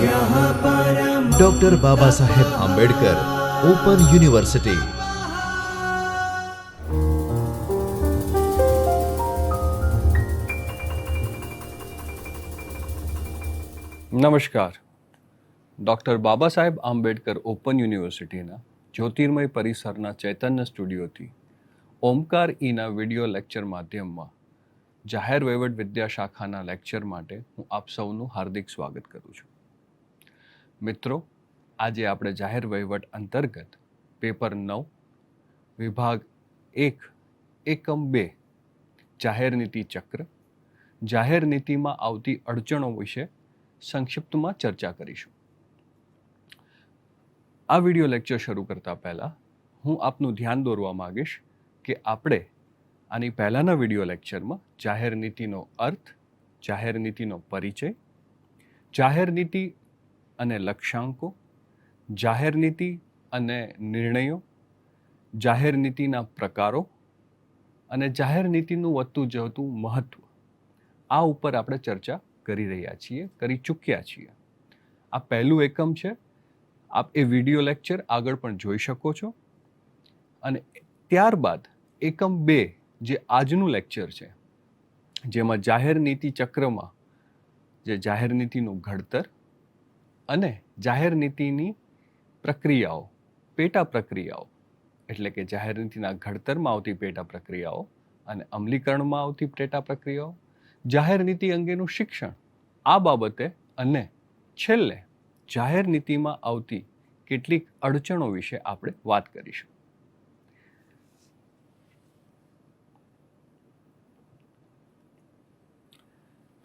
Doctor Baba Saheb Ambedkar open university. નમસ્કાર. Doctor Baba Saheb Ambedkar open યુનિવર્સિટીના જ્યોતિર્મય પરિસરના ચૈતન્ય સ્ટુડિયોથી Omkar ઈના video lecture માધ્યમમાં જાહેર વહીવટ વિદ્યા શાખાના લેક્ચર માટે હું આપ સૌનું હાર્દિક સ્વાગત કરું છું. મિત્રો, આજે આપણે જાહેર વહીવટ અંતર્ગત પેપર 9 વિભાગ 1 એકમ 2 જાહેર નીતિ ચક્ર, જાહેર નીતિમાં આવતી અડચણો વિશે સંક્ષિપ્તમાં ચર્ચા કરીશું. આ વિડિયો લેક્ચર શરૂ કરતા પહેલા હું આપનું ધ્યાન દોરવા માંગીશ કે આપણે આની પહેલાના વિડિયો લેક્ચરમાં જાહેર નીતિનો અર્થ, જાહેર નીતિનો પરિચય, જાહેર નીતિ અને લક્ષ્યાંકો, જાહેર નીતિ અને નિર્ણયો, જાહેર નીતિના પ્રકારો અને જાહેર નીતિનું વધતું જતું મહત્વ, આ ઉપર આપણે ચર્ચા કરી રહ્યા છીએ, કરી ચૂક્યા છીએ. આ પહેલું એકમ છે. આપ એ વિડિયો લેક્ચર આગળ પણ જોઈ શકો છો. અને ત્યારબાદ એકમ 2 જે આજનું લેક્ચર છે, જેમાં જાહેર નીતિ ચક્રમાં જે જાહેર નીતિનું ઘડતર અને જાહેર નીતિની પ્રક્રિયાઓ, પેટા પ્રક્રિયાઓ, એટલે કે જાહેર નીતિના ઘડતરમાં આવતી પેટા પ્રક્રિયાઓ અને અમલીકરણમાં આવતી પેટા પ્રક્રિયાઓ, જાહેર નીતિ અંગેનું શિક્ષણ, આ બાબતે અને છેલ્લે જાહેર નીતિમાં આવતી કેટલીક અડચણો વિશે આપણે વાત કરીશું.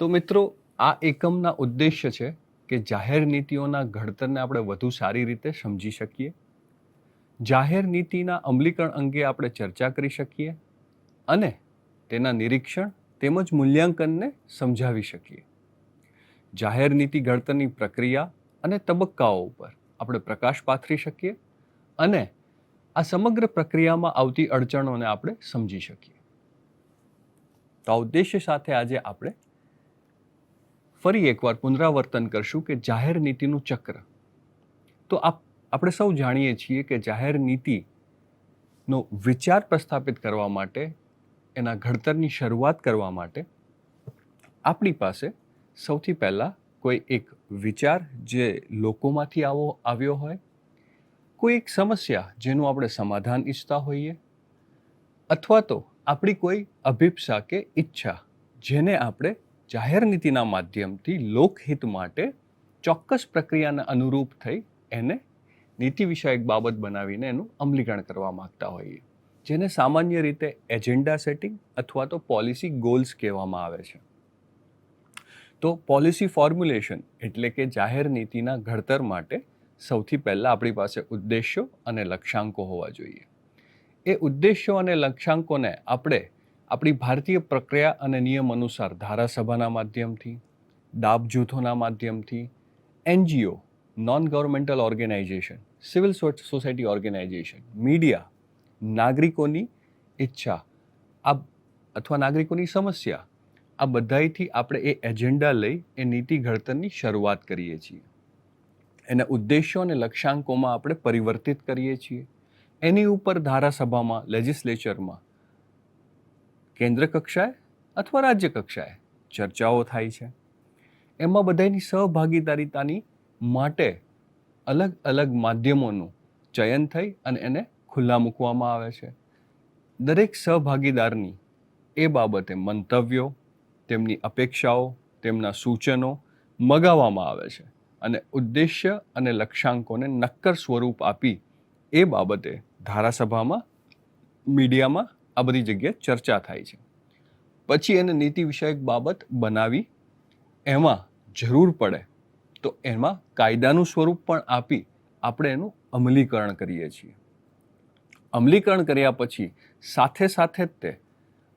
તો મિત્રો, આ એકમના ઉદ્દેશ્ય છે કે જાહેર નીતિઓના ઘડતરને આપણે વધુ સારી રીતે સમજી શકીએ, જાહેર નીતિના અમલીકરણ અંગે આપણે ચર્ચા કરી શકીએ અને તેના નિરીક્ષણ તેમજ મૂલ્યાંકનને સમજાવી શકીએ. જાહેર નીતિ ઘડતરની પ્રક્રિયા અને તબક્કાઓ ઉપર આપણે પ્રકાશ પાથરી શકીએ અને આ સમગ્ર પ્રક્રિયામાં આવતી અડચણોને આપણે સમજી શકીએ. તો આ ઉદ્દેશ્ય સાથે આજે આપણે ફરી એકવાર પુનરાવર્તન કરશું કે જાહેર નીતિનું ચક્ર. તો આપણે સૌ જાણીએ છીએ કે જાહેર નીતિનો વિચાર પ્રસ્થાપિત કરવા માટે, એના ઘડતરની શરૂઆત કરવા માટે આપણી પાસે સૌથી પહેલાં કોઈ એક વિચાર જે લોકોમાંથી આવ્યો હોય, કોઈ એક સમસ્યા જેનું આપણે સમાધાન ઈચ્છતા હોઈએ, અથવા તો આપણી કોઈ અભિપ્સા કે ઈચ્છા જેને આપણે જાહેર નીતિના માધ્યમથી લોકહિત માટે ચોક્કસ પ્રક્રિયાને અનુરૂપ થઈ એને નીતિ વિષયક બાબત બનાવીને એનું અમલીકરણ કરવા માગતા હોઈએ, જેને સામાન્ય રીતે એજન્ડા સેટિંગ અથવા તો પોલિસી ગોલ્સ કહેવામાં આવે છે. તો પોલિસી ફોર્મ્યુલેશન એટલે કે જાહેર નીતિના ઘડતર માટે સૌથી પહેલાં આપણી પાસે ઉદ્દેશ્યો અને લક્ષ્યાંકો હોવા જોઈએ. એ ઉદ્દેશ્યો અને લક્ષ્યાંકોને આપણે આપણી ભારતીય પ્રક્રિયા અને નિયમ અનુસાર ધારાસભાના માધ્યમથી, દાબ જૂથોના માધ્યમથી, NGO, non governmental organization, civil society organization, media, નાગરિકોની ઈચ્છા અથવા નાગરિકોની સમસ્યા, આ બધાથી આપણે એ એજન્ડા લઈ એ નીતિ ઘડતરની શરૂઆત કરીએ છીએ. એના ઉદ્દેશ્યો અને લક્ષ્યાંકોમાં આપણે પરિવર્તિત કરીએ છીએ. એની ઉપર ધારાસભામાં, લેજિસ્લેચરમાં, કેન્દ્ર કક્ષાએ અથવા રાજ્ય કક્ષાએ ચર્ચાઓ થાય છે. એમાં બધાની સહભાગીદારીતાની માટે અલગ અલગ માધ્યમોનું ચયન થઈ અને એને ખુલ્લા મૂકવામાં આવે છે. દરેક સહભાગીદારની એ બાબતે મંતવ્યો, તેમની અપેક્ષાઓ, તેમના સૂચનો મગાવવામાં આવે છે અને ઉદ્દેશ્ય અને લક્ષ્યાંકોને નક્કર સ્વરૂપ આપી એ બાબતે ધારાસભામાં, મીડિયામાં આ બધી જગ્યાએ ચર્ચા થાય છે. પછી એને નીતિ વિષયક બાબત બનાવી એમાં જરૂર પડે તો એમાં કાયદાનું સ્વરૂપ પણ આપી આપણે એનું અમલીકરણ કરીએ છીએ. અમલીકરણ કર્યા પછી સાથે સાથે જ તે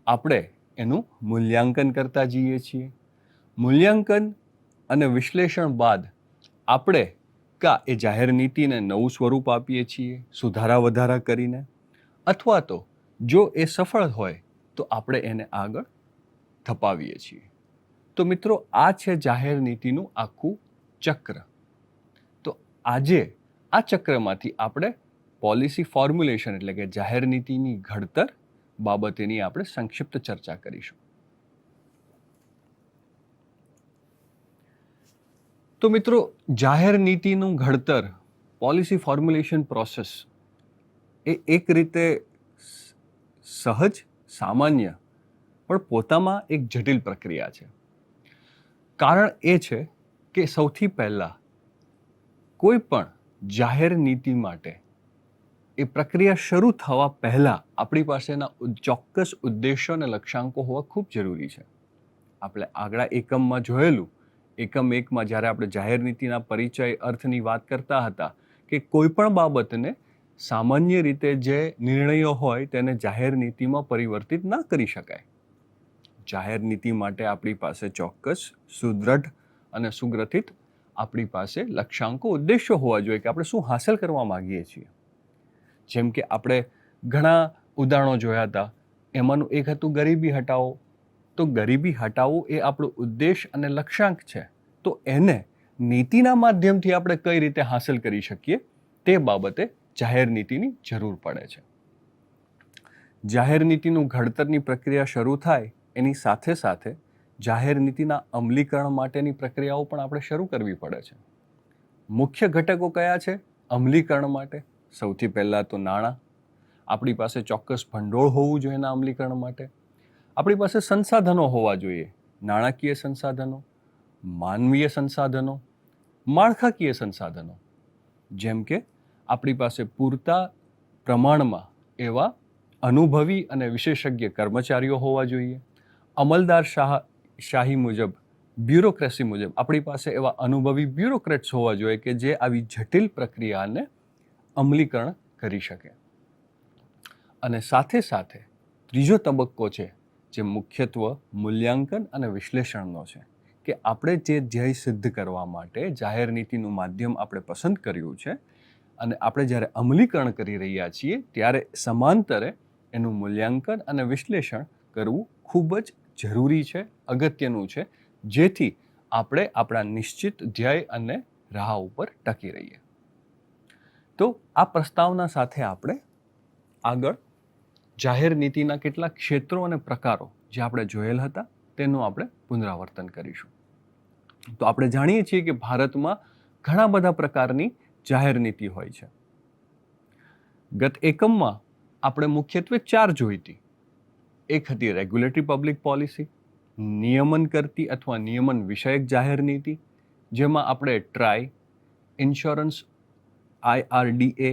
આપણે એનું મૂલ્યાંકન કરતા જઈએ છીએ. મૂલ્યાંકન અને વિશ્લેષણ બાદ આપણે એ જાહેર નીતિને નવું સ્વરૂપ આપીએ છીએ, સુધારા વધારા કરીને, અથવા તો જો એ સફળ હોય તો આપણે એને આગળ ધપાવીએ છીએ. તો મિત્રો, આ છે જાહેર નીતિનું આખું ચક્ર. આજે આ ચક્રમાંથી આપણે પોલિસી ફોર્મ્યુલેશન એટલે કે જાહેર નીતિની ઘડતર બાબતેની આપણે સંક્ષિપ્ત ચર્ચા કરીશું. તો મિત્રો, જાહેર નીતિનું ઘડતર, પોલિસી ફોર્મ્યુલેશન પ્રોસેસ એ એક રીતે સહજ, સામાન્ય પણ પોતામાં એક જટિલ પ્રક્રિયા છે. કારણ એ છે કે સૌથી પહેલાં કોઈ પણ જાહેર નીતિ માટે એ પ્રક્રિયા શરૂ થવા પહેલાં આપણી પાસેના ચોક્કસ ઉદ્દેશો અને લક્ષ્યાંકો હોવા ખૂબ જરૂરી છે. આપણે આગળ એકમમાં જોયેલું, એકમ 1માં જ્યારે આપણે જાહેર નીતિના પરિચય, અર્થની વાત કરતા હતા કે કોઈ પણ બાબતને સામાન્ય રીતે જે નિર્ણયો હોય તેને જાહેર નીતિમાં પરિવર્તિત ના કરી શકાય. જાહેર નીતિ માટે આપણી પાસે ચોક્કસ, સુદૃઢ અને સુગ્રથિત આપણી પાસે લક્ષ્યાંકો, ઉદ્દેશો હોવા જોઈએ કે આપણે શું હાંસલ કરવા માંગીએ છીએ. જેમ કે આપણે ઘણા ઉદાહરણો જોયા હતા, એમાંનું એક હતું ગરીબી હટાવો. તો ગરીબી હટાવવું એ આપણો ઉદ્દેશ અને લક્ષ્યાંક છે. તો એને નીતિના માધ્યમથી આપણે કઈ રીતે હાંસલ કરી શકીએ તે બાબતે જાહેર નીતિની જરૂર પડે છે. જાહેર નીતિનું ઘડતરની પ્રક્રિયા શરૂ થાય એની સાથે સાથે જાહેર નીતિના અમલીકરણ માટેની પ્રક્રિયાઓ પણ આપણે શરૂ કરવી પડે છે. મુખ્ય ઘટકો કયા છે અમલીકરણ માટે? સૌથી પહેલાં તો નાણાં. આપણી પાસે ચોક્કસ ભંડોળ હોવું જોઈએ એના અમલીકરણ માટે. આપણી પાસે સંસાધનો હોવા જોઈએ, નાણાકીય સંસાધનો, માનવીય સંસાધનો, માળખાકીય સંસાધનો. જેમ કે આપણી પાસે પૂરતા પ્રમાણમાં એવા અનુભવી અને વિશેષજ્ઞ કર્મચારીઓ હોવા જોઈએ. અમલદાર શાહી મુજબ, બ્યુરોક્રેસી મુજબ આપણી પાસે એવા અનુભવી બ્યુરોક્રેટ્સ હોવા જોઈએ કે જે આવી જટિલ પ્રક્રિયાને અમલીકરણ કરી શકે. અને સાથે સાથે ત્રીજો તબક્કો છે જે મુખ્યત્વે મૂલ્યાંકન અને વિશ્લેષણનો છે કે આપણે જે ધ્યેય સિદ્ધ કરવા માટે જાહેર નીતિનું માધ્યમ આપણે પસંદ કર્યું છે અને આપણે જ્યારે અમલીકરણ કરી રહ્યા છીએ ત્યારે સમાંતરે એનું મૂલ્યાંકન અને વિશ્લેષણ કરવું ખૂબ જ જરૂરી છે, અગત્યનું છે, જેથી આપણે આપણા નિશ્ચિત ધ્યેય અને રાહ ઉપર ટકી રહીએ. તો આ પ્રસ્તાવના સાથે આપણે આગળ જાહેર નીતિના કેટલાક ક્ષેત્રો અને પ્રકારો જે આપણે જોયેલ હતા તેનું આપણે પુનરાવર્તન કરીશું. તો આપણે જાણીએ છીએ કે ભારતમાં ઘણા બધા પ્રકારની જાહેર નીતિ હોય છે. ગત એકમમાં આપણે મુખ્યત્વે 4 જોઈ હતી. એક હતી રેગ્યુલેટરી પબ્લિક પોલિસી, નિયમન કરતી અથવા નિયમન વિષયક જાહેર નીતિ, જેમાં આપણે ટ્રાય, ઇન્સ્યોરન્સ, IRDA,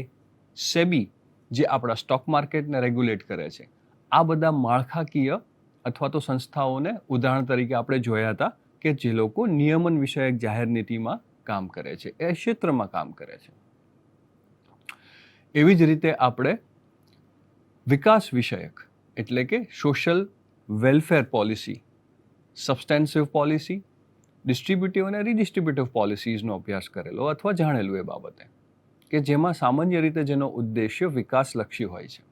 સેબી જે આપણા સ્ટોક માર્કેટને રેગ્યુલેટ કરે છે, આ બધા માળખાકીય અથવા તો સંસ્થાઓને ઉદાહરણ તરીકે આપણે જોયા હતા કે જે લોકો નિયમન વિષયક જાહેર નીતિમાં કામ કરે છે, એ ક્ષેત્રમાં કામ કરે છે. એવી જ રીતે આપણે વિકાસ વિષયક એટલે કે સોશિયલ વેલફેર પોલિસી, સબસ્ટેન્સિવ પોલિસી, ડિસ્ટ્રીબ્યુટિવ અને રીડિસ્ટ્રીબ્યુટિવ પોલિસીઝનો અભ્યાસ કરેલો અથવા જાણેલું એ બાબતે, કે જેમાં સામાન્ય રીતે જેનો ઉદ્દેશ્ય વિકાસલક્ષી હોય છે.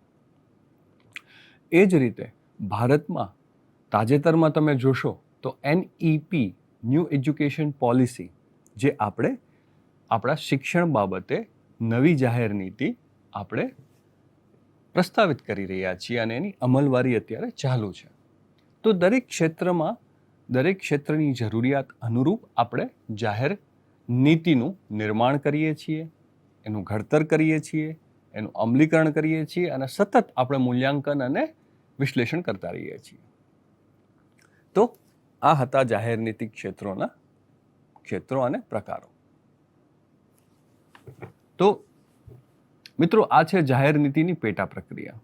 એ જ રીતે ભારતમાં તાજેતરમાં તમે જોશો તો NEP, ન્યૂ એજ્યુકેશન પોલિસી, જે આપણે આપણા શિક્ષણ બાબતે નવી જાહેર નીતિ આપણે પ્રસ્તાવિત કરી રહ્યા છીએ અને એની અમલવારી અત્યારે ચાલુ છે. તો દરેક ક્ષેત્રમાં, દરેક ક્ષેત્રની જરૂરિયાત અનુરૂપ આપણે જાહેર નીતિનું નિર્માણ કરીએ છીએ, એનું ઘડતર કરીએ છીએ, એનું અમલીકરણ કરીએ છીએ અને સતત આપણે મૂલ્યાંકન અને વિશ્લેષણ કરતા રહીએ છીએ. તો આ હતા જાહેર નીતિ ક્ષેત્રો અને પ્રકારો. તો મિત્રો, આ છે જાહેર નીતિની પેટા પ્રક્રિયા.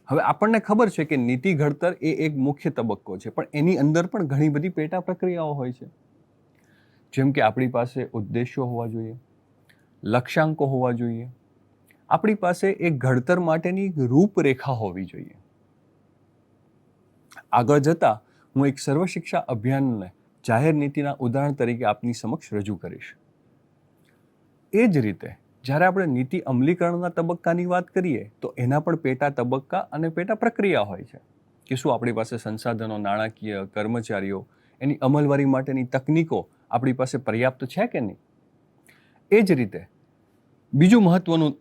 હવે આપણને ખબર છે કે નીતિ ઘડતર એ એક મુખ્ય તબક્કો છે, પણ એની અંદર પણ ઘણી બધી પેટા પ્રક્રિયાઓ હોય છે. જેમ કે આપણી પાસે ઉદ્દેશ્યો હોવા જોઈએ, લક્ષ્યાંકો હોવા જોઈએ, આપણી પાસે એક ઘડતર માટેની એક રૂપરેખા હોવી જોઈએ. આગળ જતા હું એક સર્વ શિક્ષા અભિયાનને જાહેર નીતિના ઉદાહરણ તરીકે આપની સમક્ષ રજૂ કરીશ. એ જ રીતે જ્યારે આપણે નીતિ અમલીકરણના તબક્કાની વાત કરીએ તો એના પણ પેટા તબક્કા અને પેટા પ્રક્રિયા હોય છે કે શું આપણી પાસે સંસાધનો, નાણાકીય, કર્મચારીઓ, એની અમલવારી માટેની તકનીકો આપણી પાસે પર્યાપ્ત છે કે નહીં. એ જ રીતે બીજું મહત્વનું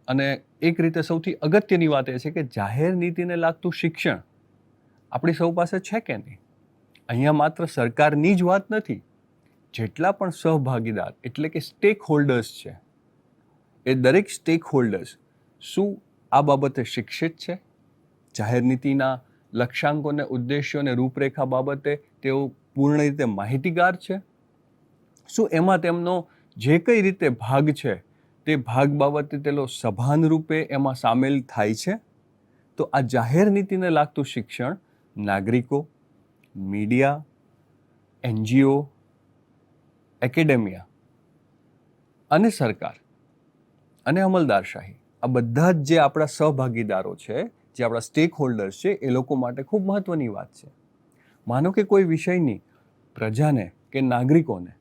અને એક રીતે સૌથી અગત્યની વાત એ છે કે જાહેર નીતિને લાગતું શિક્ષણ આપણી સૌ પાસે છે કે નહીં. અહીંયા માત્ર સરકારની જ વાત નથી, જેટલા પણ સહભાગીદાર એટલે કે સ્ટેક હોલ્ડર્સ છે, એ દરેક સ્ટેક હોલ્ડર્સ શું આ બાબતે શિક્ષિત છે? જાહેર નીતિના લક્ષ્યાંકોને, ઉદ્દેશ્યોને, રૂપરેખા બાબતે તેઓ પૂર્ણ રીતે માહિતીગાર છે? શું એમાં તેમનો જે કઈ રીતે ભાગ છે તે ભાગ બાબતે તેઓ સભાન રૂપે એમાં સામેલ થાય છે? તો આ જાહેર નીતિને લાગતું શિક્ષણ નાગરિકો, મીડિયા, NGO, એકેડેમિયા અને સરકાર અને અમલદારશાહી, આ બધા જ જે આપણા સહભાગીદારો છે, જે આપણા સ્ટેક હોલ્ડર્સ છે, એ લોકો માટે ખૂબ મહત્વની વાત છે. માનો કે કોઈ વિષયની પ્રજાને કે નાગરિકોને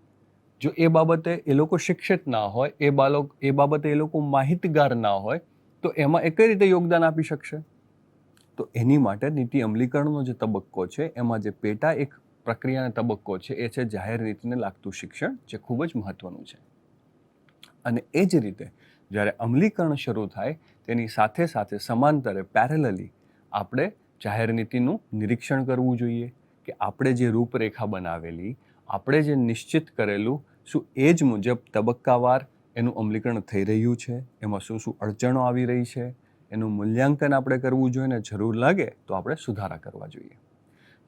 જો એ બાબતે એ લોકો શિક્ષિત ના હોય, એ બાબતે એ લોકો માહિતગાર ના હોય, તો એમાં એ કઈ રીતે યોગદાન આપી શકશે? તો એની માટે નીતિ અમલીકરણનો જે તબક્કો છે, એમાં જે પેટા એક પ્રક્રિયાનો તબક્કો છે, એ છે જાહેર નીતિને લાગતું શિક્ષણ, જે ખૂબ જ મહત્વનું છે. અને એ જ રીતે જ્યારે અમલીકરણ શરૂ થાય તેની સાથે સાથે સમાંતરે પેરેલલી આપણે જાહેર નીતિનું નિરીક્ષણ કરવું જોઈએ કે આપણે જે રૂપરેખા બનાવેલી, આપણે જે નિશ્ચિત કરેલું, શું એ જ મુજબ તબક્કાવાર એનું અમલીકરણ થઈ રહ્યું છે? એમાં શું શું અડચણો આવી રહી છે? એનું મૂલ્યાંકન આપણે કરવું જોઈએ, ને જરૂર લાગે તો આપણે સુધારા કરવા જોઈએ.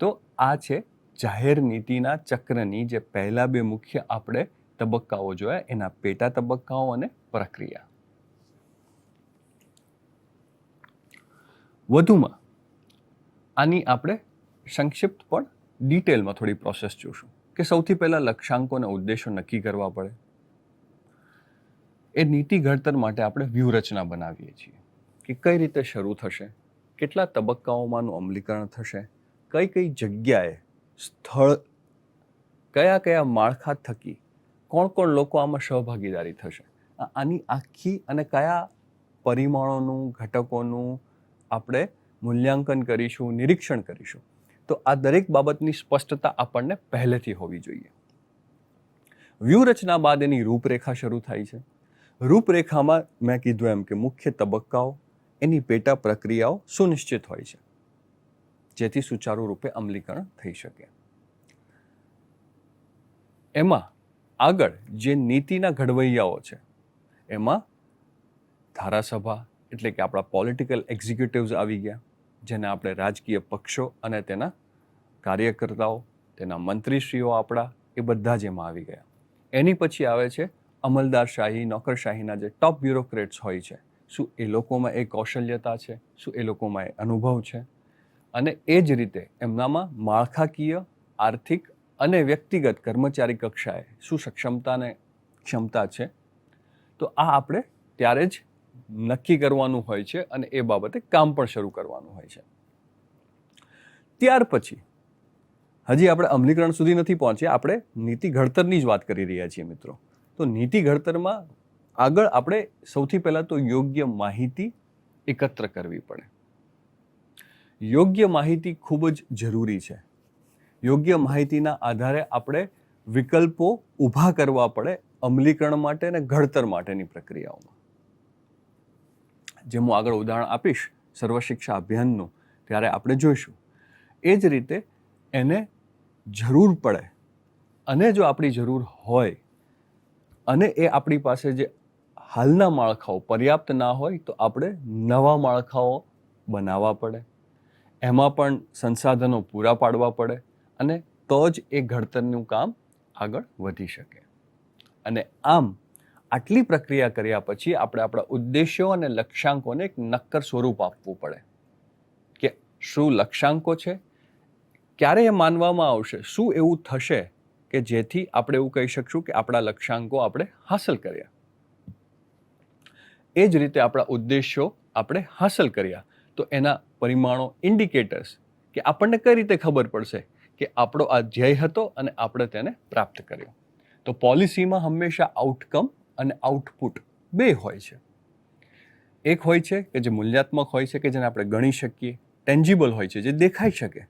તો આ છે જાહેર નીતિના ચક્રની જે પહેલા બે મુખ્ય આપણે તબક્કાઓ જોયા, એના પેટા તબક્કાઓ અને પ્રક્રિયા. વધુમાં આની આપણે સંક્ષિપ્ત પણ ડિટેલમાં થોડી પ્રોસેસ જોશું કે સૌથી પહેલા લક્ષ્યાંકો અને ઉદ્દેશો નક્કી કરવા પડે. એ નીતિ ઘડતર માટે આપણે વ્યૂહરચના બનાવીએ છીએ કે કઈ રીતે શરૂ થશે, કેટલા તબક્કાઓમાંનું અમલીકરણ થશે, કઈ કઈ જગ્યાએ, સ્થળ, કયા કયા માળખા થકી કોણ કોણ લોકો આમાં સહભાગીદારી થશે, આની આખી અને કયા પરિમાણોનું, ઘટકોનું આપણે મૂલ્યાંકન કરીશું, નિરીક્ષણ કરીશું. તો આ દરેક બાબતની સ્પષ્ટતા આપણને પહેલેથી હોવી જોઈએ. વ્યૂહરચના બાદ એની રૂપરેખા શરૂ થાય છે. રૂપરેખામાં મેં કીધું એમ કે મુખ્ય તબક્કાઓ, એની પેટા પ્રક્રિયાઓ સુનિશ્ચિત હોય છે, જેથી સુચારુ રૂપે અમલીકરણ થઈ શકે. એમાં આગળ જે નીતિના ઘડવૈયાઓ છે, એમાં ધારાસભા એટલે કે આપણા પોલિટિકલ એક્ઝિક્યુટિવ્સ આવી ગયા, જેને આપણે રાજકીય પક્ષો અને તેના કાર્યકર્તાઓ, તેના મંત્રીશ્રીઓ આપણા, એ બધા જ એમાં આવી ગયા. એની પછી આવે છે અમલદારશાહી, નોકરશાહીના જે ટોપ બ્યુરોક્રેટ્સ હોય છે, શું એ લોકોમાં એ કૌશલ્યતા છે, શું એ લોકોમાં એ અનુભવ છે, અને એ જ રીતે એમનામાં માળખાકીય, આર્થિક અને વ્યક્તિગત કર્મચારી કક્ષાએ શું સક્ષમતા અને ક્ષમતા છે. તો આ આપણે ત્યારે જ નક્કી કરવાનું હોય છે અને એ બાબતે કામ પણ શરૂ કરવાનું હોય છે. ત્યાર પછી હજી આપણે અમલીકરણ સુધી નથી પહોંચ્યા, આપણે નીતિ ઘડતરની જ વાત કરી રહ્યા છીએ મિત્રો. તો નીતિ ઘડતરમાં આગળ આપણે સૌથી પહેલાં તો યોગ્ય માહિતી એકત્ર કરવી પડે. યોગ્ય માહિતી ખૂબ જ જરૂરી છે. યોગ્ય માહિતીના આધારે આપણે વિકલ્પો ઊભા કરવા પડે અમલીકરણ માટે અને ઘડતર માટેની પ્રક્રિયાઓમાં. જેમ હું આગળ ઉદાહરણ આપીશ સર્વ શિક્ષા અભિયાનનું, ત્યારે આપણે જોઈશું. એ જ રીતે એને જરૂર પડે અને જો આપણી જરૂર હોય અને એ આપણી પાસે જે હાલના માળખાઓ પર્યાપ્ત ના હોય, તો આપણે નવા માળખાઓ બનાવવા પડે, એમાં પણ સંસાધનો પૂરા પાડવા પડે, અને તો જ એ ઘડતરનું કામ આગળ વધી શકે. અને આમ આટલી પ્રક્રિયા કર્યા પછી આપણે આપણા ઉદ્દેશ્યો અને લક્ષ્યાંકોને એક નક્કર સ્વરૂપ આપવું પડે કે શું લક્ષ્યાંકો છે, ક્યારે એ માનવામાં આવશે, શું એવું થશે કે જેથી આપણે એવું કહી શકશું કે આપણા લક્ષ્યાંકો આપણે હાંસલ કર્યા. એ જ રીતે આપણા ઉદ્દેશ્યો આપણે હાંસલ કર્યા, તો એના પરિમાણો, ઇન્ડિકેટર્સ, કે આપણને કઈ રીતે ખબર પડશે કે આપણો આ ધ્યેય હતો અને આપણે તેને પ્રાપ્ત કર્યો. તો પોલિસીમાં હંમેશા આઉટકમ અને આઉટપુટ બે હોય છે. એક હોય છે કે જે મૂલ્યાત્મક હોય છે, કે જેને આપણે ગણી શકીએ, ટેન્જિબલ હોય છે, જે દેખાઈ શકે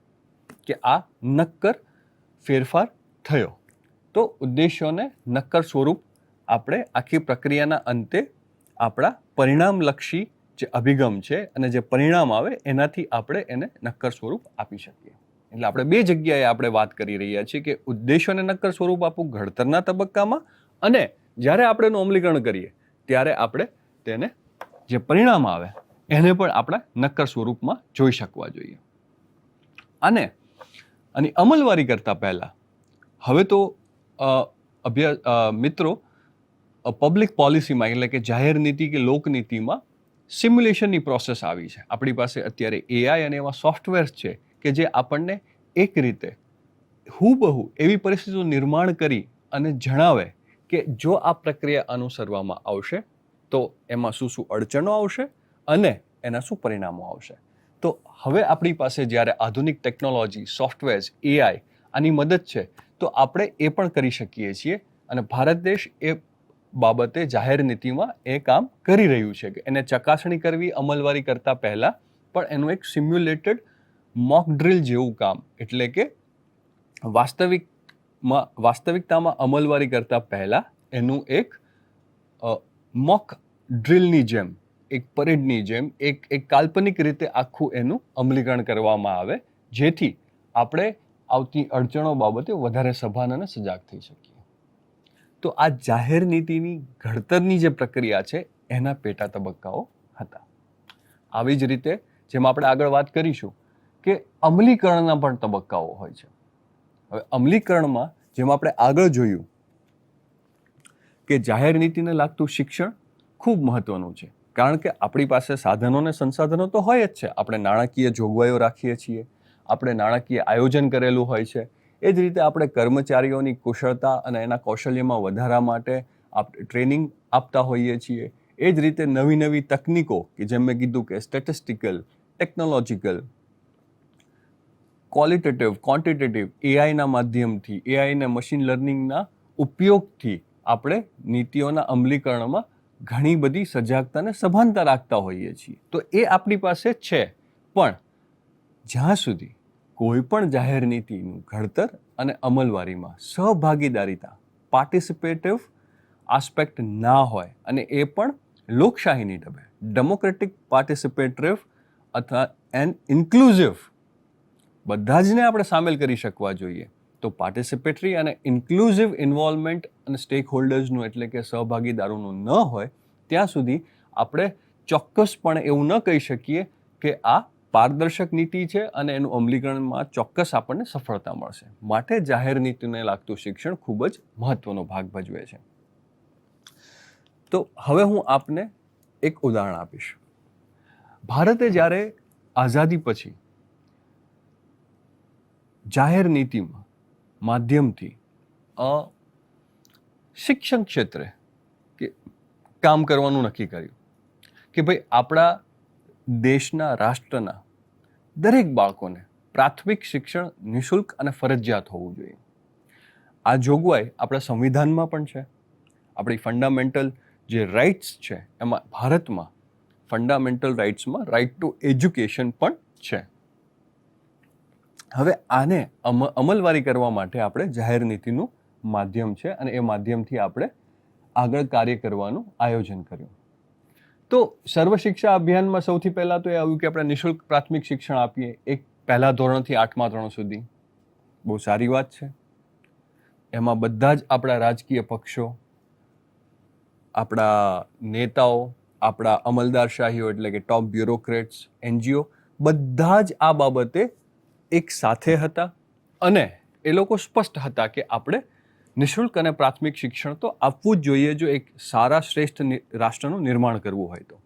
કે આ નક્કર ફેરફાર થયો. તો ઉદ્દેશ્યોને નક્કર સ્વરૂપ આપણે આખી પ્રક્રિયાના અંતે આપણા પરિણામલક્ષી જે અભિગમ છે અને જે પરિણામ આવે એનાથી આપણે એને નક્કર સ્વરૂપ આપી શકીએ. એટલે આપણે બે જગ્યાએ આપણે વાત કરી રહ્યા છીએ કે ઉદ્દેશોને નક્કર સ્વરૂપ આપવું ઘડતરના તબક્કામાં, અને જ્યારે આપણે એનું અમલીકરણ કરીએ ત્યારે આપણે તેને જે પરિણામ આવે એને પણ આપણે નક્કર સ્વરૂપમાં જોઈ શકવા જોઈએ. અને અમલવારી કરતા પહેલા હવે તો મિત્રો પબ્લિક પોલિસીમાં એટલે કે જાહેર નીતિ કે લોકનીતિમાં સિમ્યુલેશનની પ્રોસેસ આવી છે. આપણી પાસે અત્યારે એઆઈ અને એવા સોફ્ટવેર્સ છે કે જે આપણને એક રીતે હૂબહુ એવી પરિસ્થિતિનું નિર્માણ કરી અને જણાવે કે જો આ પ્રક્રિયા અનુસરવામાં આવશે તો એમાં શું શું અડચણો આવશે અને એના શું પરિણામો આવશે. તો હવે આપણી પાસે જ્યારે આધુનિક ટેકનોલોજી, સોફ્ટવેર્સ, એઆઈ આની મદદ છે તો આપણે એ પણ કરી શકીએ છીએ. અને ભારત દેશ એ બાબતે જાહેર નીતિમાં એ કામ કરી રહ્યું છે કે એને ચકાસણી કરવી અમલવારી કરતા પહેલા પણ એનું એક સિમ્યુલેટેડ મોક ડ્રિલ જેવું કામ, એટલે કે વાસ્તવિકતામાં અમલવારી કરતા પહેલા એનું એક મોક ડ્રિલની જેમ, એક પરેડની જેમ એક કાલ્પનિક રીતે આખું એનું અમલીકરણ કરવામાં આવે, જેથી આપણે આવતી અડચણો બાબતે વધારે સભાન અને સજાગ થઈ શકીએ. તો આ જાહેર નીતિની ઘડતરની જે પ્રક્રિયા છે એના પેટા તબક્કાઓ હતા. આવી જ રીતે જેમ આપણે આગળ વાત કરીશું કે અમલીકરણના પણ તબક્કાઓ હોય છે. હવે અમલીકરણમાં જેમ આપણે આગળ જોયું કે જાહેર નીતિને લાગતું શિક્ષણ ખૂબ મહત્વનું છે, કારણ કે આપણી પાસે સાધનો અને સંસાધનો તો હોય જ છે. આપણે નાણાકીય જોગવાઈઓ રાખીએ છીએ, આપણે નાણાકીય આયોજન કરેલું હોય છે. એ જ રીતે આપણે કર્મચારીઓની કુશળતા અને એના કૌશલ્યમાં વધારા માટે ટ્રેનિંગ આપતા હોઈએ છીએ. એ જ રીતે નવી નવી તકનીકો કે જેમ મેં કીધું કે સ્ટેટિસ્ટિકલ, ટેકનોલોજીકલ, ક્વોલિટેટિવ, ક્વોન્ટિટેટિવ, એઆઈના માધ્યમથી, એઆઈ અને મશીન લર્નિંગના ઉપયોગથી આપણે નીતિઓના અમલીકરણમાં ઘણી બધી સજાગતા અને સભાનતા રાખતા હોઈએ છીએ. તો એ આપણી પાસે છે, પણ જ્યાં સુધી કોઈ પણ જાહેર નીતિનું ઘડતર અને અમલવારીમાં સહભાગીદારીતા, પાર્ટિસિપેટિવ આસ્પેક્ટ ના હોય, અને એ પણ લોકશાહીની ઢબે ડેમોક્રેટિક, પાર્ટિસિપેટિવ અથવા ઇન્ક્લુઝિવ, બધા જને આપણે સામેલ કરી શકવા જોઈએ. તો પાર્ટિસિપેટરી અને ઇન્ક્લુઝિવ ઇન્વોલ્વમેન્ટ અને સ્ટેક હોલ્ડર્સનું એટલે કે સહભાગીદારોનું ન હોય ત્યાં સુધી આપણે ચોક્કસપણે એવું ન કહી શકીએ કે આ પારદર્શક નીતિ છે અને એનું અમલીકરણમાં ચોક્કસ આપણને સફળતા મળશે. માટે જાહેર નીતિને લાગતું શિક્ષણ ખૂબ જ મહત્વનો ભાગ ભજવે છે. તો હવે હું આપને એક ઉદાહરણ આપીશ. ભારતે જ્યારે આઝાદી પછી જાહેર નીતિમાં માધ્યમથી શિક્ષણ ક્ષેત્રે કામ કરવાનું નક્કી કર્યું કે ભાઈ આપણા દેશના, રાષ્ટ્રના દરેક બાળકોને પ્રાથમિક શિક્ષણ નિઃશુલ્ક અને ફરજિયાત હોવું જોઈએ. આ જોગવાઈ આપણા સંવિધાનમાં પણ છે. આપણી ફંડામેન્ટલ જે રાઇટ્સ છે એમાં ભારતમાં ફંડામેન્ટલ રાઇટ્સમાં રાઇટ ટુ એજ્યુકેશન પણ છે. હવે આને અમલવારી કરવા માટે આપણે જાહેર નીતિનું માધ્યમ છે અને એ માધ્યમથી આપણે આગળ કાર્ય કરવાનું આયોજન કર્યું. તો સર્વ શિક્ષા અભિયાનમાં સૌથી પહેલાં તો એ આવ્યું કે આપણે નિઃશુલ્ક પ્રાથમિક શિક્ષણ આપીએ, એક પહેલા ધોરણથી 8મા ધોરણ સુધી. બહુ સારી વાત છે. એમાં બધા જ આપણા રાજકીય પક્ષો, આપણા નેતાઓ, આપણા અમલદારશાહીઓ એટલે કે ટોપ બ્યુરોક્રેટ્સ, એનજીઓ, બધા જ આ બાબતે એક સાથે હતા અને એ લોકો સ્પષ્ટ હતા કે આપણે નિઃશુલ્ક અને પ્રાથમિક શિક્ષણ તો આપવું જ જોઈએ જો એક સારા શ્રેષ્ઠ રાષ્ટ્રનું નિર્માણ કરવું હોય તો.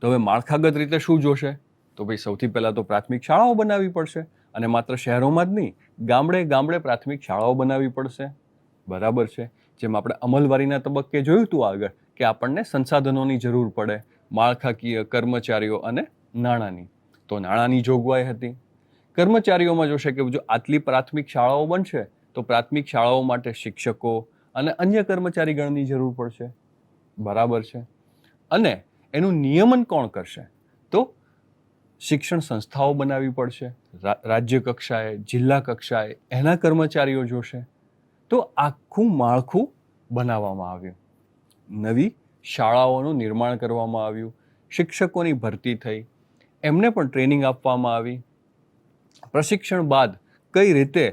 તો હવે માળખાગત રીતે શું જોશે? તો ભાઈ સૌથી પહેલાં તો પ્રાથમિક શાળાઓ બનાવવી પડશે, અને માત્ર શહેરોમાં જ નહીં, ગામડે ગામડે પ્રાથમિક શાળાઓ બનાવવી પડશે. બરાબર છે. જેમ આપણે અમલવારીના તબક્કે જોયું હતું આગળ કે આપણને સંસાધનોની જરૂર પડે, માળખાકીય, કર્મચારીઓ અને નાણાંની. તો નાણાંની જોગવાઈ હતી. કર્મચારીઓમાં જોશે કે જો આટલી પ્રાથમિક શાળાઓ બનશે તો પ્રાથમિક શાળાઓ માટે શિક્ષકો અને અન્ય કર્મચારી ગણની જરૂર પડશે. બરાબર છે. અને એનું નિયમન કોણ કરશે? તો શિક્ષણ સંસ્થાઓ બનાવવી પડશે. રાજ્ય કક્ષાએ, જિલ્લા કક્ષાએ એના કર્મચારીઓ જોશે. તો આખું માળખું બનાવવામાં આવ્યું. નવી શાળાઓનું નિર્માણ કરવામાં આવ્યું, શિક્ષકોની ભરતી થઈ, એમને પણ ટ્રેનિંગ આપવામાં આવી. પ્રશિક્ષણ બાદ કઈ રીતે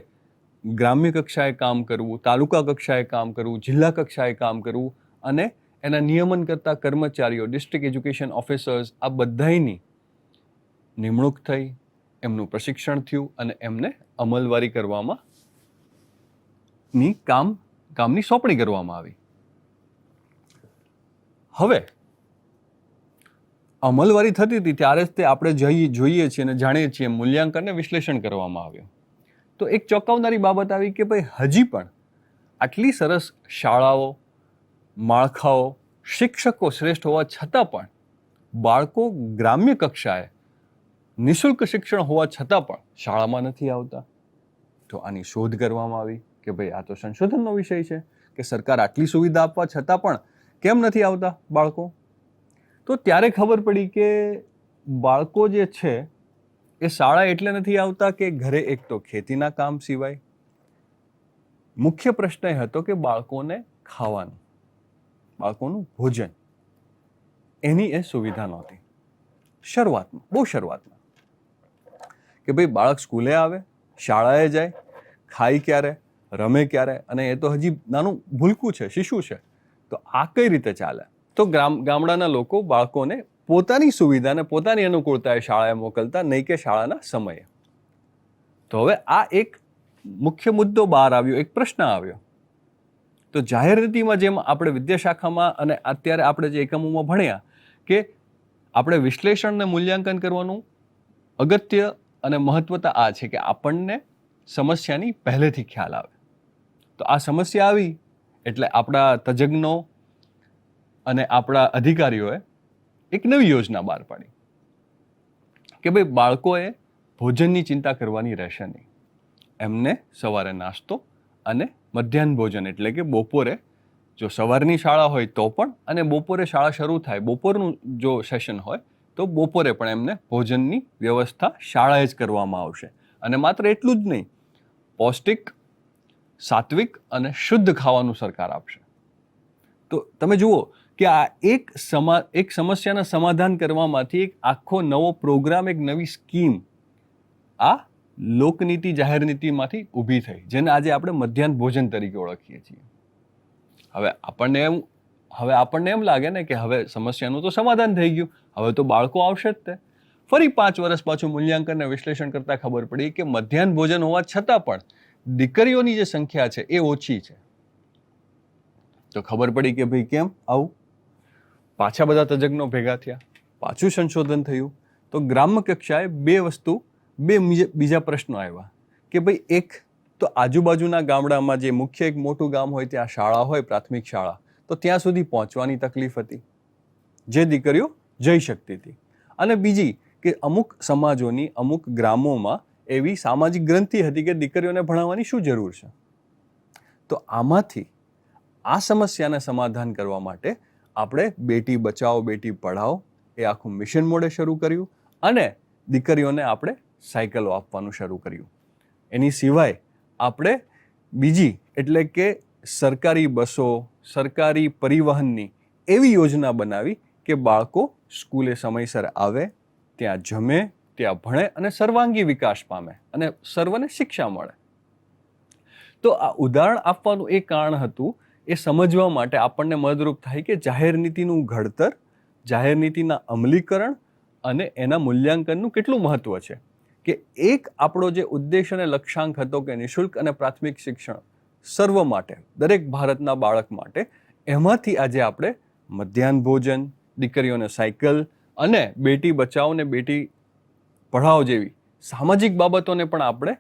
ગ્રામ્ય કક્ષાએ કામ કરવું, તાલુકા કક્ષાએ કામ કરવું, જિલ્લા કક્ષાએ કામ કરવું અને એના નિયમન કરતા કર્મચારીઓ, ડિસ્ટ્રિક્ટ એજ્યુકેશન ઓફિસર્સ, આ બધાની નિમણૂક થઈ, એમનું પ્રશિક્ષણ થયું અને એમને અમલવારી કરવામાં કામની સોંપણી કરવામાં આવી. હવે અમલવારી થતી હતી ત્યારે જ તે આપણે જોઈએ છીએ અને જાણીએ છીએ મૂલ્યાંકન અને વિશ્લેષણ કરવામાં આવ્યું. તો એક ચોંકાવનારી બાબત આવી કે ભાઈ હજી પણ આટલી સરસ શાળાઓ, માળખાઓ, શિક્ષકો શ્રેષ્ઠ હોવા છતાં પણ બાળકો ગ્રામ્ય કક્ષાએ નિઃશુલ્ક શિક્ષણ હોવા છતાં પણ શાળામાં નથી આવતા. તો આની શોધ કરવામાં આવી કે ભાઈ આ તો સંશોધનનો વિષય છે કે સરકાર આટલી સુવિધા આપવા છતાં પણ કેમ નથી આવતા બાળકો. તો ત્યારે ખબર પડી કે બાળકો જે છે એ શાળા એટલે નથી આવતા કે ઘરે એક તો ખેતીના કામ સિવાય. મુખ્ય પ્રશ્ન એ હતો કે બાળકોને ખાવાનું, બાળકોનું ભોજન, એની એ સુવિધા નહોતી બહુ શરૂઆતમાં. કે ભાઈ બાળક સ્કૂલે આવે, શાળાએ જાય, ખાય ક્યારે, રમે ક્યારે, અને એ તો હજી નાનું ભૂલકું છે, શિશુ છે. તો આ કઈ રીતે ચાલે? તો ગામડાના લોકો બાળકોને પોતાની સુવિધાને પોતાની અનુકૂળતાએ શાળાએ મોકલતા, નહીં કે શાળાના સમયે. તો હવે આ એક મુખ્ય મુદ્દો બહાર આવ્યો, એક પ્રશ્ન આવ્યો. તો જાહેર નીતિમાં જેમ આપણે વિદ્યાશાખામાં અને અત્યારે આપણે જે એકમોમાં ભણ્યા કે આપણે વિશ્લેષણ અને મૂલ્યાંકન કરવાનું અગત્ય અને મહત્વતા આ છે કે આપણને સમસ્યાની પહેલેથી ખ્યાલ આવે. તો આ સમસ્યા આવી એટલે આપણા તજજ્ઞો અને આપણા અધિકારીઓએ એક નવી યોજના બહાર પાડી કે ભાઈ બાળકોએ ભોજનની ચિંતા કરવાની રહેશે નહીં. એમને સવારે નાસ્તો અને મધ્યાહન ભોજન એટલે કે બપોરે, જો સવારની શાળા હોય તો પણ, અને બપોરે શાળા શરૂ થાય, બપોરનું જો સેશન હોય તો બપોરે પણ એમને ભોજનની વ્યવસ્થા શાળાએ જ કરવામાં આવશે. અને માત્ર એટલું જ નહીં, પૌષ્ટિક, સાત્વિક અને શુદ્ધ ખાવાનું સરકાર આપશે. તો તમે જુઓ કે આ એક સમસ્યાના સમાધાન કરવામાંથી એક આખો નવો પ્રોગ્રામ, એક નવી સ્કીમ આ લોકનીતિ, જાહેર નીતિમાંથી ઊભી થઈ, જેને આજે આપણે મધ્યાહન ભોજન તરીકે ઓળખીએ છીએ. હવે આપણને એમ લાગે ને કે હવે સમસ્યાનું તો સમાધાન થઈ ગયું, હવે તો બાળકો આવશે જ તે. ફરી 5 વર્ષ પાછું મૂલ્યાંકન અને વિશ્લેષણ કરતા ખબર પડી કે મધ્યાહન ભોજન હોવા છતાં પણ દીકરીઓની જે સંખ્યા છે એ ઓછી છે. તો ખબર પડી કે ભાઈ કેમ આવું? પાછા બધા તજજ્ઞો ભેગા થયા, પાછું સંશોધન થયું. તો ગ્રામ્ય કક્ષાએ બે બીજા પ્રશ્નો આવ્યા કે ભાઈ એક તો આજુબાજુના ગામડામાં જે મુખ્ય એક મોટું ગામ હોય ત્યાં શાળા હોય, પ્રાથમિક શાળા, તો ત્યાં સુધી પહોંચવાની તકલીફ હતી, જે દીકરીઓ જઈ શકતી હતી. અને બીજી કે અમુક સમાજોની, અમુક ગ્રામોમાં એવી સામાજિક ગ્રંથિ હતી કે દીકરીઓને ભણાવવાની શું જરૂર છે. તો આમાંથી આ સમસ્યાને સમાધાન કરવા માટે આપણે બેટી બચાવો બેટી પઢાઓ એ આખું મિશન મોડે શરૂ કર્યું અને દીકરીઓને આપણે સાયકલો આપવાનું શરૂ કર્યું. એની સિવાય આપણે બીજી એટલે કે સરકારી બસો, સરકારી પરિવહનની એવી યોજના બનાવી કે બાળકો સ્કૂલે સમયસર આવે, ત્યાં જમે, ત્યાં ભણે અને સર્વાંગી વિકાસ પામે અને સર્વને શિક્ષા મળે. તો આ ઉદાહરણ આપવાનું એ કારણ હતું એ સમજવા માટે આપણને મદદરૂપ થાય કે જાહેર નીતિનું ઘડતર, જાહેર નીતિના અમલીકરણ અને એના મૂલ્યાંકનનું કેટલું મહત્વ છે. કે એક આપણો જે ઉદ્દેશ અને લક્ષ્યાંક હતો કે નિઃશુલ્ક અને પ્રાથમિક શિક્ષણ સર્વ માટે, દરેક ભારતના બાળક માટે, એમાંથી આજે આપણે મધ્યાહન ભોજન, દીકરીઓને સાયકલ અને બેટી બચાવો ને બેટી પઢાઓ જેવી સામાજિક બાબતોને પણ આપણે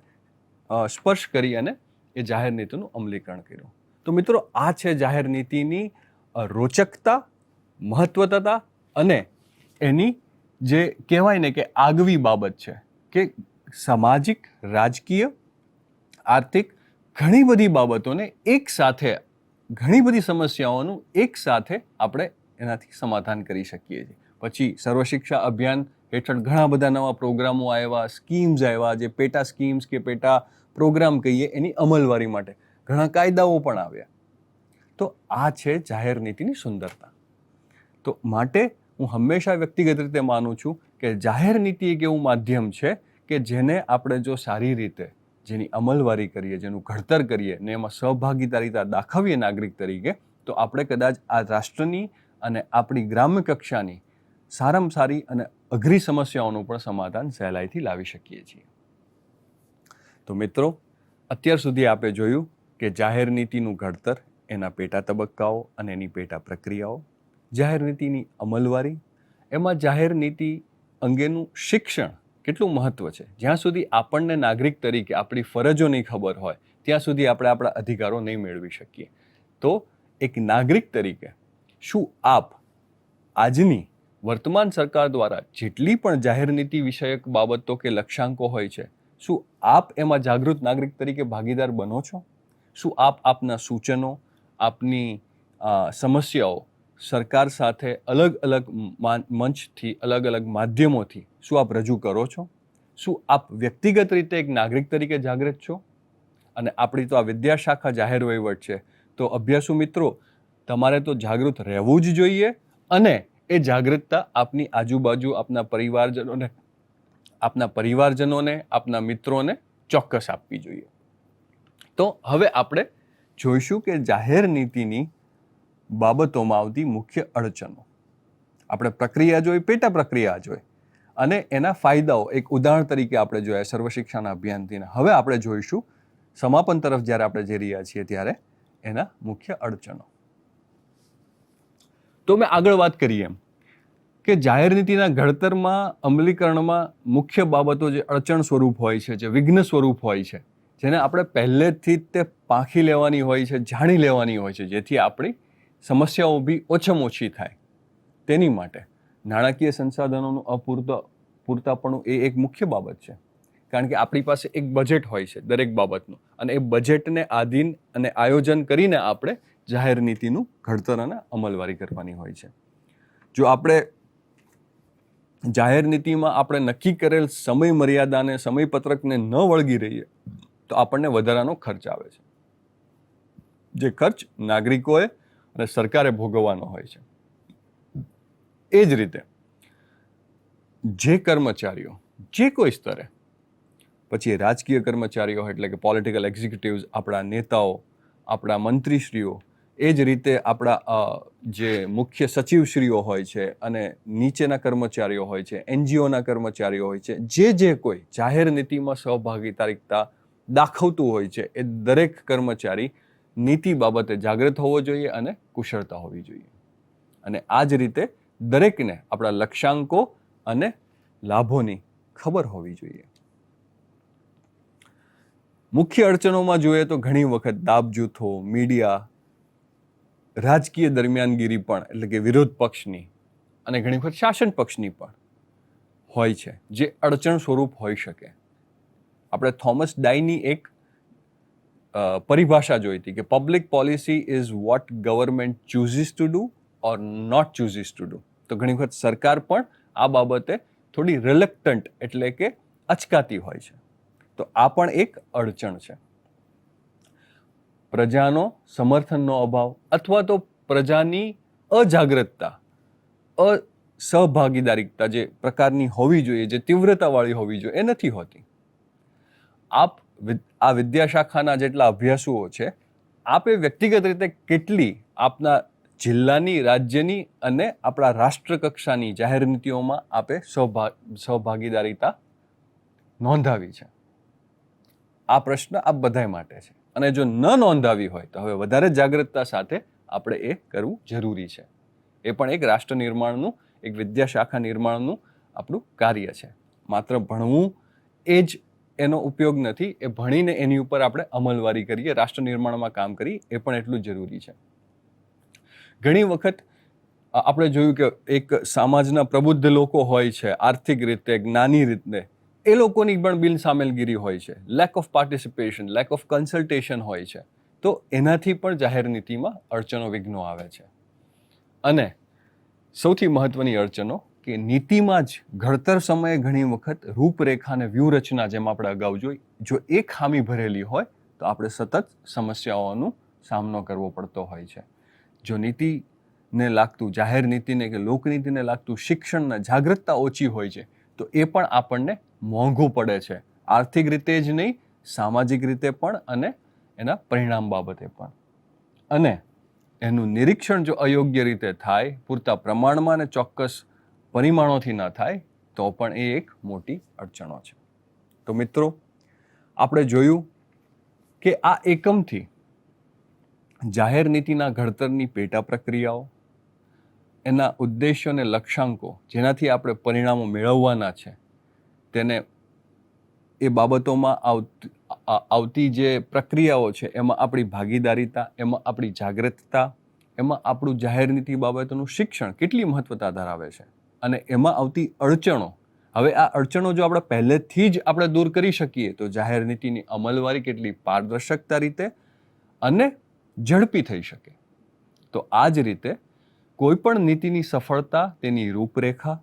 સ્પર્શ કરી અને એ જાહેર નીતિનું અમલીકરણ કર્યું. તો મિત્રો, આ છે જાહેર નીતિની રોચકતા, મહત્વતા અને એની જે કહેવાય ને કે આગવી બાબત છે કે સામાજિક, રાજકીય, આર્થિક ઘણી બધી બાબતોને એક સાથે, ઘણી બધી સમસ્યાઓનું એક સાથે આપણે એનાથી સમાધાન કરી શકીએ છીએ. પછી સર્વશિક્ષા અભિયાન હેઠળ ઘણા બધા નવા પ્રોગ્રામો આવ્યા, સ્કીમ્સ આવ્યા, જે પેટા સ્કીમ્સ કે પેટા પ્રોગ્રામ કહીએ એની અમલવારી માટે ઘણા કાયદાઓ પણ આવ્યા. તો આ છે જાહેર નીતિની સુંદરતા. તો માટે હું હંમેશા વ્યક્તિગત રીતે માનું છું કે જાહેર નીતિ એક એવું માધ્યમ છે કે જેને આપણે જો સારી રીતે જેની અમલવારી કરીએ, જેનું ઘડતર કરીએ ને એમાં સહભાગીદારીતા દાખવીએ નાગરિક તરીકે, તો આપણે કદાચ આ રાષ્ટ્રની અને આપણી ગ્રામ્ય કક્ષાની સારામાં સારી અને અઘરી સમસ્યાઓનું પણ સમાધાન સહેલાઈથી લાવી શકીએ છીએ. તો મિત્રો, અત્યાર સુધી આપણે જોયું કે જાહેર નીતિનું ઘડતર, એના પેટા તબક્કાઓ અને એની પેટા પ્રક્રિયાઓ, જાહેર નીતિની અમલવારી, એમાં જાહેર નીતિ અંગેનું શિક્ષણ કેટલું મહત્વ છે. જ્યાં સુધી આપણને નાગરિક તરીકે આપણી ફરજો નહીં ખબર હોય ત્યાં સુધી આપણે આપણા અધિકારો નહીં મેળવી શકીએ. તો એક નાગરિક તરીકે શું આપ આજની વર્તમાન સરકાર દ્વારા જેટલી પણ જાહેર નીતિ વિષયક બાબતો કે લક્ષ્યાંકો હોય છે, શું આપ એમાં જાગૃત નાગરિક તરીકે ભાગીદાર બનો છો? શું આપ આપના સૂચનો, આપની સમસ્યાઓ સરકાર સાથે અલગ અલગ મંચથી, અલગ અલગ માધ્યમોથી શું આપ રજૂ કરો છો? શું આપ વ્યક્તિગત રીતે એક નાગરિક તરીકે જાગૃત છો? અને આપણી તો આ વિદ્યાશાખા જાહેર વહીવટ છે, તો અભ્યાસુ મિત્રો, તમારે તો જાગૃત રહેવું જ જોઈએ અને એ જાગૃતતા આપની આજુબાજુ આપના પરિવારજનોને, આપના મિત્રોને ચોક્કસ આપવી જોઈએ. તો હવે આપણે જોઈશું કે જાહેર નીતિની બાબતોમાં આવતી મુખ્ય અડચણો. આપણે પ્રક્રિયા જોઈ, પેટા પ્રક્રિયા જોઈ અને એના ફાયદાઓ એક ઉદાહરણ તરીકે આપણે જોયા સર્વ શિક્ષાના અભિયાનથી. હવે આપણે જોઈશું સમાપન તરફ જ્યારે આપણે જઈ રહ્યા છીએ ત્યારે એના મુખ્ય અડચણો. તો મેં આગળ વાત કરી એમ કે જાહેર નીતિના ઘડતરમાં, અમલીકરણમાં મુખ્ય બાબતો જે અડચણ સ્વરૂપ હોય છે, જે વિઘ્ન સ્વરૂપ હોય છે, જેને આપણે પહેલેથી જ તે પાંખી લેવાની હોય છે, જાણી લેવાની હોય છે, જેથી આપણી સમસ્યાઓ બી ઓછામાં ઓછી થાય. તેની માટે નાણાકીય સંસાધનોનું પૂરતાપણું એ એક મુખ્ય બાબત છે. કારણ કે આપણી પાસે એક બજેટ હોય છે દરેક બાબતનું, અને એ બજેટને આધીન અને આયોજન કરીને આપણે જાહેર નીતિનું ઘડતર અને અમલવારી કરવાની હોય છે. જો આપણે જાહેર નીતિમાં આપણે નક્કી કરેલ સમય મર્યાદાને, સમયપત્રકને ન વળગી રહીએ તો આપણને વધારાનો ખર્ચ આવે છે, જે ખર્ચ નાગરિકોએ અને સરકારે ભોગવવાનો હોય છે. એ જ રીતે જે કર્મચારીઓ જે કોઈ સ્તરે, પછી એ રાજકીય કર્મચારીઓ એટલે કે પોલિટિકલ એક્ઝિક્યુટિવ્સ, આપણા નેતાઓ, આપણા મંત્રીશ્રીઓ, એ જ રીતે આપણા જે મુખ્ય સચિવશ્રીઓ હોય છે અને નીચેના કર્મચારીઓ હોય છે, એનજીઓના કર્મચારીઓ હોય છે, જે કોઈ જાહેર નીતિમાં સહભાગીદારીતા દાખવતું હોય છે, એ દરેક કર્મચારી નીતિ બાબતે જાગૃત હોવો જોઈએ અને કુશળતા હોવી જોઈએ. અને આ જ રીતે દરેકને આપણા લક્ષ્યાંકો અને લાભોની ખબર હોવી જોઈએ. મુખ્ય અડચણોમાં જોઈએ તો ઘણી વખત દાબ જૂથો, મીડિયા, રાજકીય દરમિયાનગીરી પણ, એટલે કે વિરોધ પક્ષની અને ઘણી વખત શાસન પક્ષની પણ હોય છે, જે અડચણ સ્વરૂપ હોઈ શકે. આપણે થોમસ ડાઈની એક પરિભાષા જોઈ હતી કે public policy is what government chooses to do or not chooses to do. તો ઘણી વખત સરકાર પણ આ બાબતે થોડી રિલક્ટન્ટ એટલે કે અચકાતી હોય છે. તો આ પણ એક અડચણ છે. પ્રજાનો સમર્થનનો અભાવ અથવા તો પ્રજાની અજાગ્રતતા, અસહભાગીદારીતા જે પ્રકારની હોવી જોઈએ, જે તીવ્રતાવાળી હોવી જોઈએ, એ નથી હોતી. આપ આ વિદ્યાશાખાના જેટલા અભ્યાસુઓ છે, આપે વ્યક્તિગત રીતે કેટલી આપના જિલ્લાની, રાજ્યની અને આપણા રાષ્ટ્ર કક્ષાની જાહેર નીતિઓમાં આપે સહભાગીદારીતા નોંધાવી છે? આ પ્રશ્ન આપ બધાય માટે છે. અને જો ન નોંધાવી હોય તો હવે વધારે જાગૃતતા સાથે આપણે એ કરવું જરૂરી છે. એ પણ એક રાષ્ટ્ર નિર્માણનું, એક વિદ્યાશાખા નિર્માણનું આપણું કાર્ય છે. માત્ર ભણવું એ જ એનો ઉપયોગ નથી. એ ભણીને એની ઉપર આપણે અમલવારી કરીએ, રાષ્ટ્ર નિર્માણમાં કામ કરીએ, એ પણ એટલું જ જરૂરી છે. ઘણી વખત આપણે જોયું કે એક સમાજના પ્રબુદ્ધ લોકો હોય છે, આર્થિક રીતે, જ્ઞાની રીતે, એ લોકોની પણ બિન સામેલગીરી હોય છે, lack of participation, lack of consultation હોય છે. તો એનાથી પણ જાહેર નીતિમાં અડચણો, વિઘ્નો આવે છે. અને સૌથી મહત્વની અડચણો કે નીતિમાં જ ઘડતર સમયે ઘણી વખત રૂપરેખા અને વ્યૂહરચના, જેમ આપણે અગાઉ જોઈ, જો એ ખામી ભરેલી હોય તો આપણે સતત સમસ્યાઓનો સામનો કરવો પડતો હોય છે. જો નીતિ ને લાગતું, જાહેર નીતિને કે લોકનીતિને લાગતું શિક્ષણના જાગૃતતા ઓછી હોય છે, તો એ પણ આપણને મોંઘું પડે છે, આર્થિક રીતે જ નહીં, સામાજિક રીતે પણ અને એના પરિણામ બાબતે પણ. અને એનું નિરીક્ષણ જો અયોગ્ય રીતે થાય, પૂરતા પ્રમાણમાં અને ચોક્કસ પરિમાણોથી ન થાય, તો પણ એ એક મોટી અડચણો છે. તો મિત્રો, આપણે જોયું કે આ એકમથી જાહેર નીતિના ઘડતરની પેટા પ્રક્રિયાઓ, એના ઉદ્દેશ્યો અને લક્ષ્યાંકો, જેનાથી આપણે પરિણામો મેળવવાના છે, તેને એ બાબતોમાં આવતી જે પ્રક્રિયાઓ છે એમાં આપણી ભાગીદારીતા, એમાં આપણી જાગૃતતા, એમાં આપણું જાહેર નીતિ બાબતોનું શિક્ષણ કેટલી મહત્વતા ધરાવે છે, અને એમાં આવતી અડચણો. હવે આ અડચણો જો આપણે પહેલેથી જ આપણે દૂર કરી શકીએ તો જાહેર નીતિની અમલવારી કેટલી પારદર્શકતા રીતે અને ઝડપી થઈ શકે. તો આ જ રીતે કોઈ પણ નીતિની સફળતા તેની રૂપરેખા,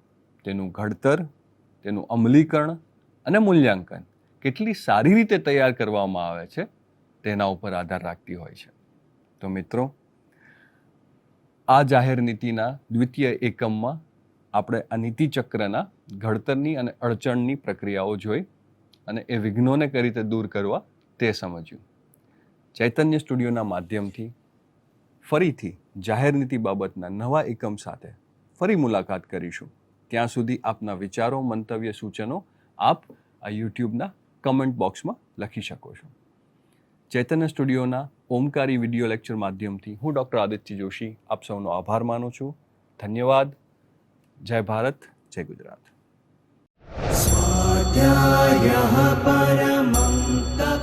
તેનું ઘડતર, તેનું અમલીકરણ અને મૂલ્યાંકન કેટલી સારી રીતે તૈયાર કરવામાં આવે છે તેના ઉપર આધાર રાખતી હોય છે. તો મિત્રો, આ જાહેર નીતિના દ્વિતીય એકમમાં આપણે આ નીતિચક્રના ઘડતરની અને અડચણની પ્રક્રિયાઓ જોઈ અને એ વિઘ્નોને કઈ રીતે દૂર કરવા તે સમજ્યું. ચૈતન્ય સ્ટુડિયોના માધ્યમથી ફરીથી જાહેર નીતિ બાબતના નવા એકમ સાથે ફરી મુલાકાત કરીશું. ત્યાં સુધી આપના વિચારો, મંતવ્ય, સૂચનો આપ આ યુટ્યુબના કમેન્ટ બોક્સમાં લખી શકો છો. ચૈતન્ય સ્ટુડિયોના ઓમકારી વિડીયો લેક્ચર માધ્યમથી હું ડૉક્ટર આદિત્ય જોશી આપ સૌનો આભાર માનું છું. ધન્યવાદ. જય ભારત, જય ગુજરાત. स्वाध्यायः परमं तप